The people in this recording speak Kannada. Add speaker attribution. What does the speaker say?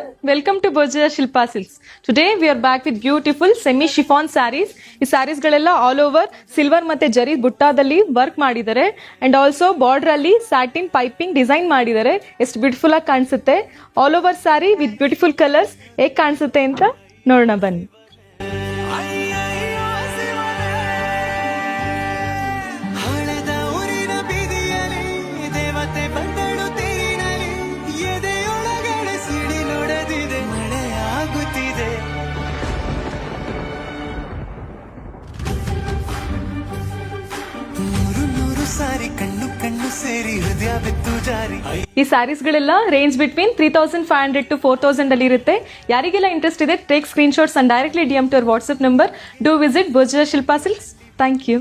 Speaker 1: everyone, welcome to Bojja Shilpa Silks. Today we are back with beautiful semi chiffon sarees. ಈ ಸ್ಯಾರೀಸ್ ಗಳೆಲ್ಲ ಆಲ್ ಓವರ್ ಸಿಲ್ವರ್ ಮತ್ತೆ ಜರಿ ಬುಟ್ಟಾದಲ್ಲಿ ವರ್ಕ್ ಮಾಡಿದ್ದಾರೆ ಅಂಡ್ ಆಲ್ಸೋ ಬಾರ್ಡರ್ ಅಲ್ಲಿ ಸ್ಯಾಟಿನ್ ಪೈಪಿಂಗ್ ಡಿಸೈನ್ ಮಾಡಿದ್ದಾರೆ. ಎಷ್ಟು ಬ್ಯೂಟಿಫುಲ್ ಆಗಿ ಕಾಣಿಸುತ್ತೆ. All over sari with beautiful colours ಹೇಗೆ ಕಾಣಿಸುತ್ತೆ ಅಂತ ನೋಡೋಣ ಬನ್ನಿ. ಈ ಸ್ಯಾರೀಸ್ ಗಳೆಲ್ಲ ರೇಂಜ್ ಬಿಟ್ವೀನ್ 3500 to 4000 ಅಲ್ಲಿ ಇರುತ್ತೆ. ಯಾರಿಗೆಲ್ಲ ಇಂಟ್ರೆಸ್ಟ್ ಇದೆ take screen shots and directly DM to our WhatsApp number. Do visit Bojja Shilpa Silks. Thank you.